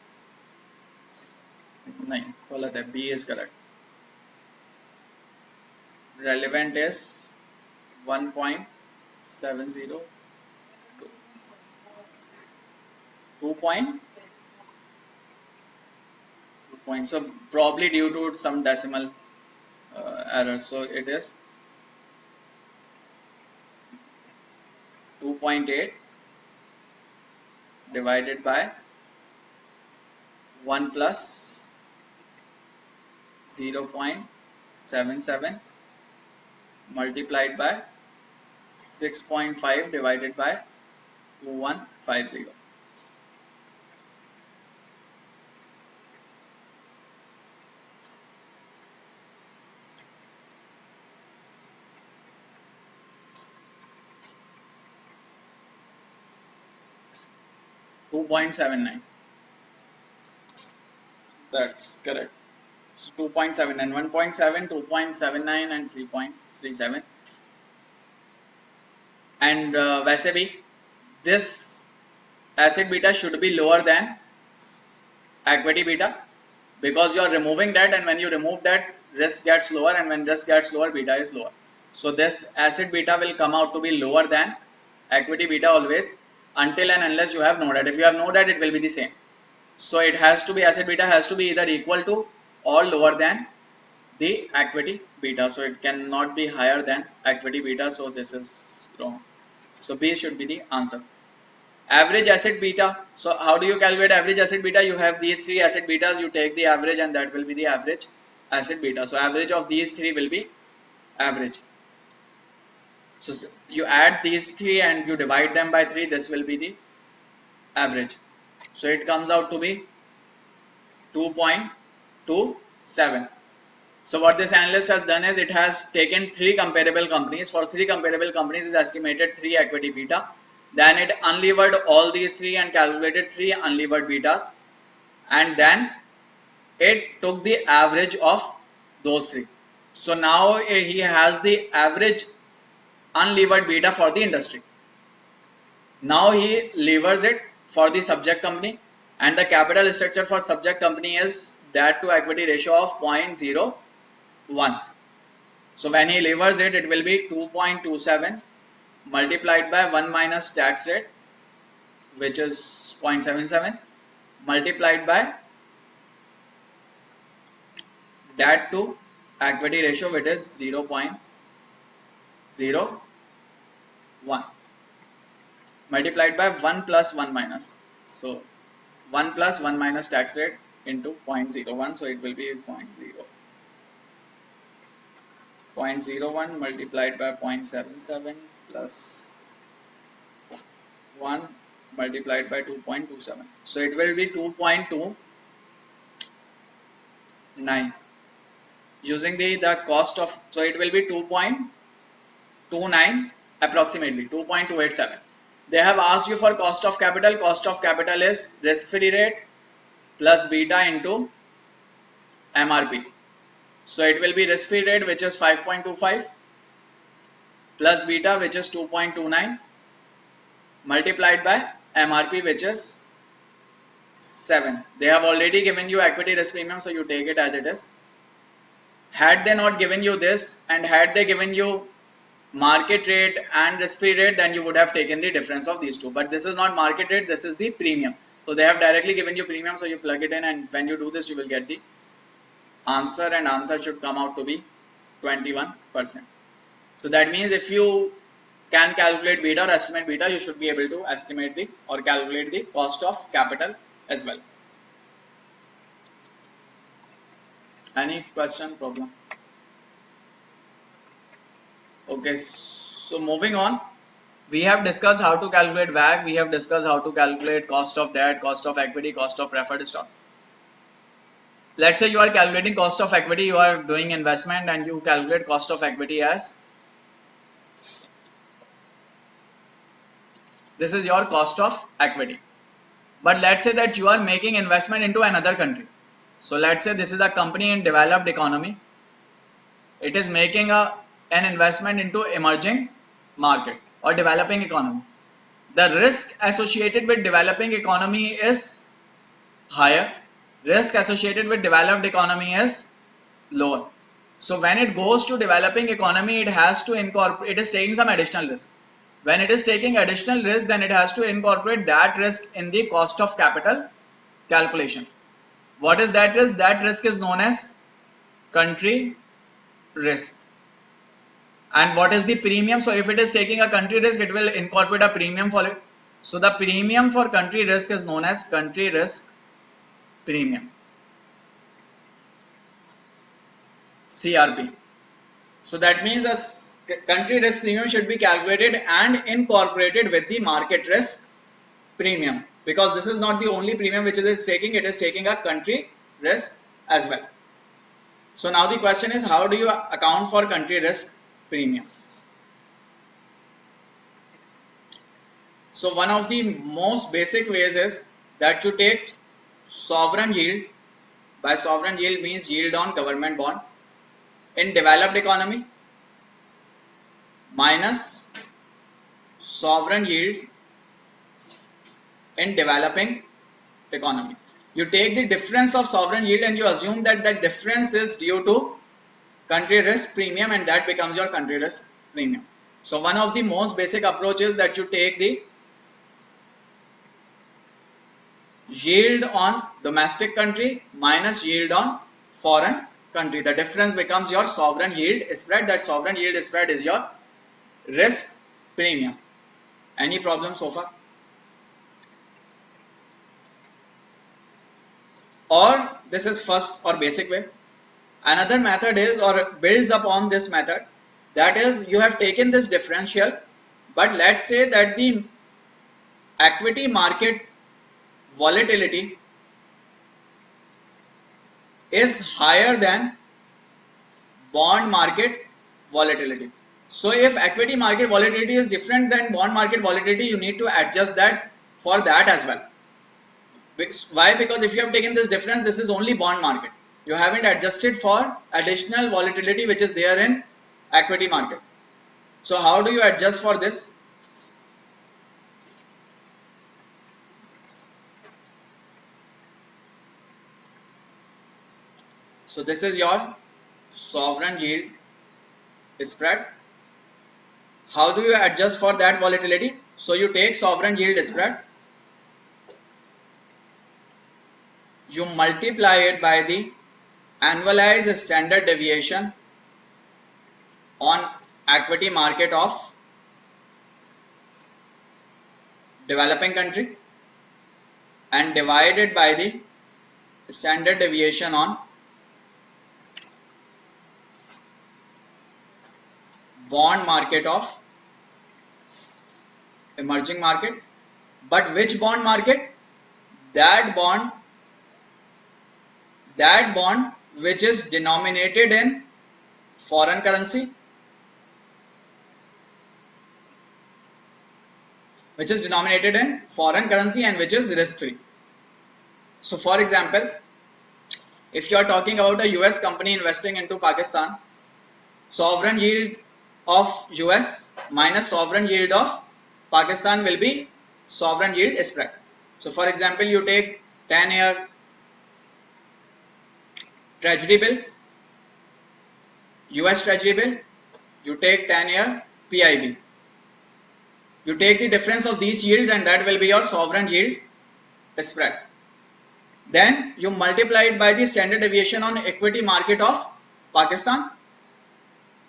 नहीं, गलत है. B is correct. Relevant is 1.70. 2 point. So probably due to some decimal error. So it is 2.8 divided by 1 plus 0.77 multiplied by 6.5 divided by 2150. 2.79. That's correct. So 2.79, 1.7, 2.79 and 3.37. And वैसे भी this asset beta should be lower than equity beta because you are removing that, and when you remove that, risk gets lower, and when risk gets lower, beta is lower. So this asset beta will come out to be lower than equity beta always, until and unless you have no debt. If you have no debt, it will be the same. So it has to be, asset beta has to be either equal to or lower than the equity beta. So it cannot be higher than equity beta. So this is wrong. So B should be the answer. Average asset beta. So how do you calculate average asset beta? You have these three asset betas, you take the average, and that will be the average asset beta. So average of these three will be average. So you add these three and you divide them by 3, this will be the average. So it comes out to be 2.27. So what this analyst has done is it has taken 3 comparable companies. For 3 comparable companies is estimated 3 equity beta. Then it unlevered all these 3 and calculated 3 unlevered betas. And then it took the average of those 3. So now he has the average unlevered beta for the industry. Now he levers it for the subject company, and the capital structure for subject company is debt to equity ratio of 0.01. So when he levers it, it will be 2.27 multiplied by 1 minus tax rate, which is 0.77, multiplied by debt to equity ratio, which is 0.01, multiplied by 1 plus 1 minus. So 1 plus 1 minus tax rate into 0.01, so it will be 0.01 multiplied by 0.77 plus 1 multiplied by 2.27, so it will be 2.29 using the cost of, so it will be 2.29 approximately 2.287. They have asked you for cost of capital. Cost of capital is risk free rate plus beta into MRP. So it will be risk free rate, which is 5.25, plus beta, which is 2.29, multiplied by MRP, which is 7. They have already given you equity risk premium, so you take it as it is. Had they not given you this, and had they given you market rate and risk free rate, then you would have taken the difference of these two. But this is not market rate, this is the premium. So they have directly given you premium, so you plug it in, and when you do this, you will get the answer, and answer should come out to be 21%. So that means if you can calculate beta or estimate beta, you should be able to estimate the or calculate the cost of capital as well. Any question, problem? Okay, so moving on, we have discussed how to calculate WACC, we have discussed how to calculate cost of debt, cost of equity, cost of preferred stock. Let's say you are calculating cost of equity, you are doing investment and you calculate cost of equity as, this is your cost of equity. But let's say that you are making investment into another country. So let's say this is a company in developed economy. It is making an investment into emerging market or developing economy. The risk associated with developing economy is higher. Risk associated with developed economy is lower. So when it goes to developing economy, it has to incorporate, it is taking some additional risk. When it is taking additional risk, then it has to incorporate that risk in the cost of capital calculation. What is that risk? That risk is known as country risk. And what is the premium? So if it is taking a country risk, it will incorporate a premium for it. So the premium for country risk is known as country risk premium, CRP. So that means a country risk premium should be calculated and incorporated with the market risk premium, because this is not the only premium which it is taking, it is taking a country risk as well. So now the question is, how do you account for country risk premium? So one of the most basic ways is that you take sovereign yield. By sovereign yield means yield on government bond in developed economy minus sovereign yield in developing economy. You take the difference of sovereign yield and you assume that that difference is due to country risk premium, and that becomes your country risk premium. So one of the most basic approaches that you take the yield on domestic country minus yield on foreign country. The difference becomes your sovereign yield spread. That sovereign yield spread is your risk premium. Any problem so far? Or this is first or basic way. Another method is, or builds upon this method, that is, you have taken this differential, but let's say that the equity market volatility is higher than bond market volatility. So if equity market volatility is different than bond market volatility, you need to adjust that for that as well. Why? Because if you have taken this difference, this is only bond market. You haven't adjusted for additional volatility which is there in equity market. So how do you adjust for this? So this is your sovereign yield spread. How do you adjust for that volatility? So you take sovereign yield spread, you multiply it by the annualized standard deviation on equity market of developing country, and divided by the standard deviation on bond market of emerging market. But which bond market? That bond which is denominated in foreign currency, and which is risk free. So for example, if you are talking about a US company investing into Pakistan, sovereign yield of US minus sovereign yield of Pakistan will be sovereign yield spread. So for example, you take 10-year treasury bill, US treasury bill, you take 10-year PIB. You take the difference of these yields and that will be your sovereign yield spread. Then you multiply it by the standard deviation on equity market of Pakistan.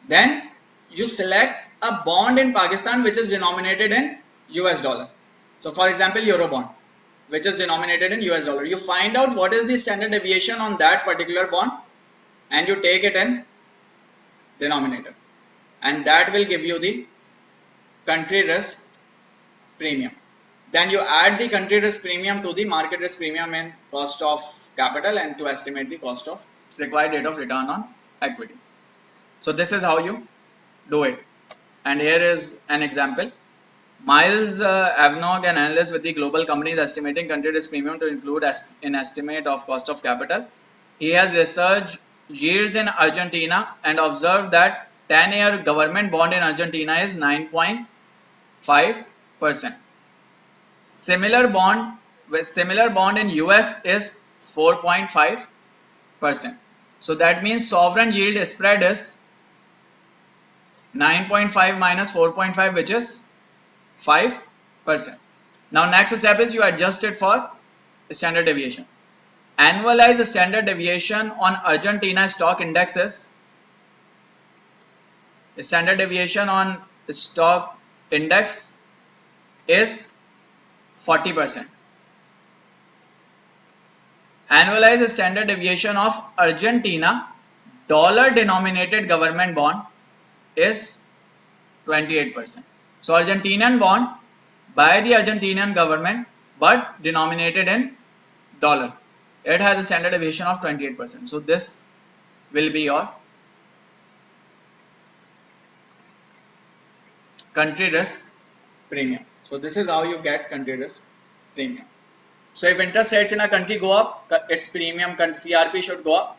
Then you select a bond in Pakistan which is denominated in US dollar. So for example, Euro bond which is denominated in US dollar. You find out what is the standard deviation on that particular bond and you take it in denominator, and that will give you the country risk premium. Then you add the country risk premium to the market risk premium in cost of capital and to estimate the cost of required rate of return on equity. So this is how you do it. And here is an example. Miles Avnog, an analyst with the global companies estimating country risk premium to include in estimate of cost of capital. He has researched yields in Argentina and observed that 10-year government bond in Argentina is 9.5%. Similar bond in US is 4.5%. So that means sovereign yield spread is 9.5 minus 4.5, which is 5%. Now next step is you adjust it for standard deviation. Annualized standard deviation on Argentina stock index is, standard deviation on stock index is 40%. Annualized standard deviation of Argentina dollar denominated government bond is 28%. So Argentinian bond by the Argentinian government but denominated in dollar, it has a standard deviation of 28%. So this will be your country risk premium. So this is how you get country risk premium. So if interest rates in a country go up, its premium CRP should go up.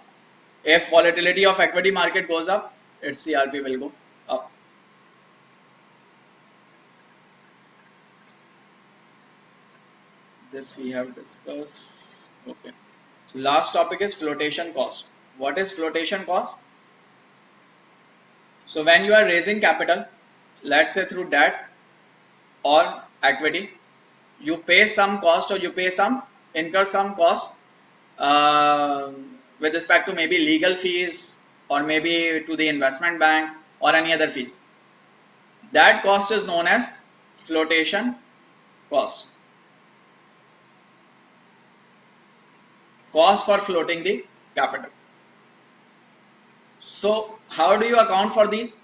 If volatility of equity market goes up, its CRP will go up. This we have discussed. Okay. So last topic is flotation cost. What is flotation cost? So when you are raising capital, let's say through debt or equity, you pay some cost or you incur some cost with respect to maybe legal fees or maybe to the investment bank or any other fees. That cost is known as flotation cost. Cost for floating the capital. So how do you account for these?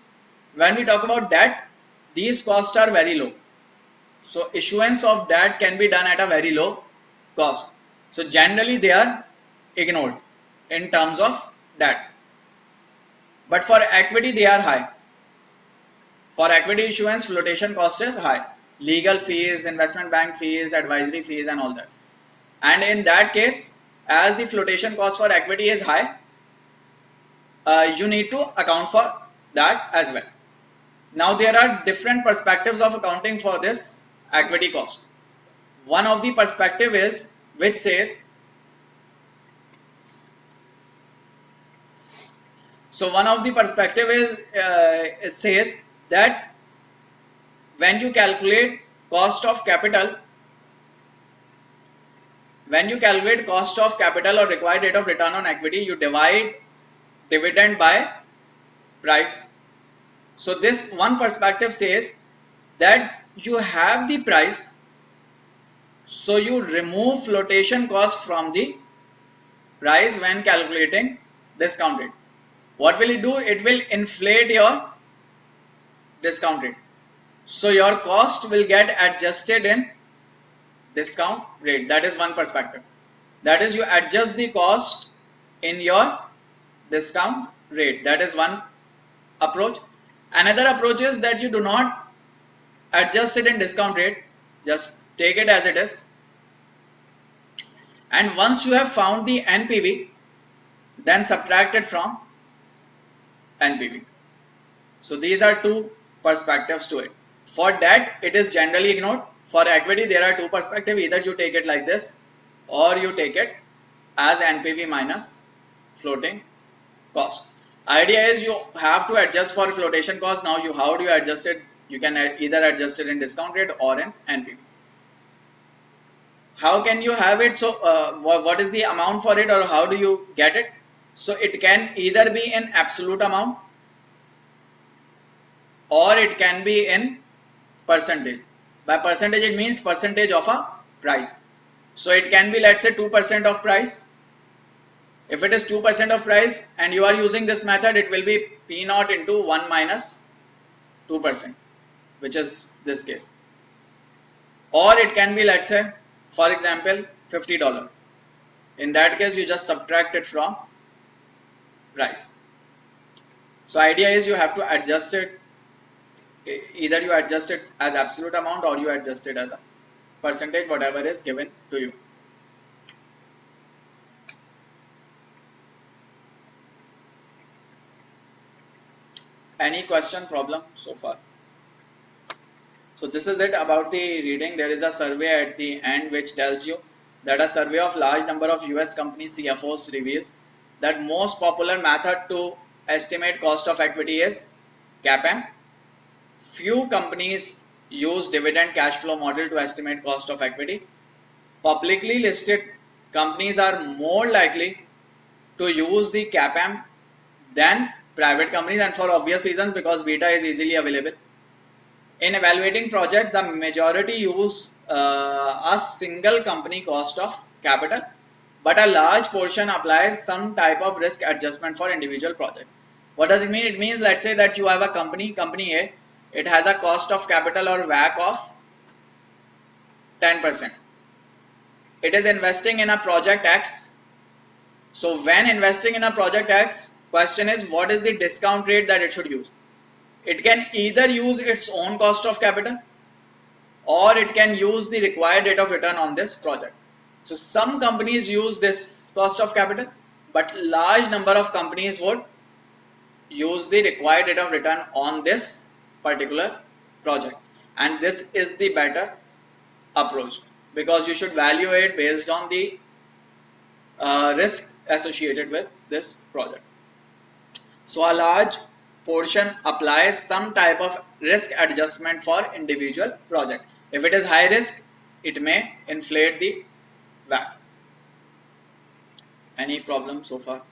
When we talk about debt, these costs are very low. So issuance of debt can be done at a very low cost. So generally they are ignored in terms of debt. But for equity they are high. For equity issuance, flotation cost is high. Legal fees, investment bank fees, advisory fees and all that. And in that case, as the flotation cost for equity is high, you need to account for that as well. Now there are different perspectives of accounting for this equity cost. One of the perspective is which says, says that when you calculate cost of capital or required rate of return on equity, you divide dividend by price. So this one perspective says that you have the price So you remove flotation cost from the price when calculating discount rate. What will it do? It will inflate your discount rate. So your cost will get adjusted in discount rate. That is one perspective. That is, you adjust the cost in your discount rate. That is one approach. Another approach is that you do not adjust it in discount rate, just take it as it is, and once you have found the NPV, then subtract it from NPV. So these are two perspectives to it. For debt, it is generally ignored. For equity, there are two perspectives. Either you take it like this, or you take it as NPV minus floating cost. Idea is you have to adjust for flotation cost. Now how do you adjust it? You can either adjust it in discount rate or in NPV. How can you have it? So what is the amount for it, or how do you get it? So it can either be in absolute amount, or it can be in percentage. By percentage, it means percentage of a price. So it can be, let's say, 2% of price. If it is 2% of price and you are using this method, it will be P naught into 1 minus 2%, which is this case. Or it can be, let's say, for example, $50. In that case, you just subtract it from price. So idea is you have to adjust it. Either you adjust it as absolute amount, or you adjust it as a percentage, whatever is given to you. Any question, problem so far? So this is it about the reading. There is a survey at the end which tells you that a survey of large number of US company CFOs reveals that most popular method to estimate cost of equity is CAPM. Few companies use dividend cash flow model to estimate cost of equity. Publicly listed companies are more likely to use the CAPM than private companies, and for obvious reasons, because beta is easily available. In evaluating projects, the majority use a single company cost of capital, but a large portion applies some type of risk adjustment for individual projects. What does it mean? It means, let's say that you have a company A, it has a cost of capital or WACC of 10%. It is investing in a project X. So when investing in a project X, question is, what is the discount rate that it should use? It can either use its own cost of capital, or it can use the required rate of return on this project. So some companies use this cost of capital, but large number of companies would use the required rate of return on this particular project. And this is the better approach, because you should value it based on the risk associated with this project. So a large portion applies some type of risk adjustment for individual project. If it is high risk, it may inflate the WACC. Any problem so far?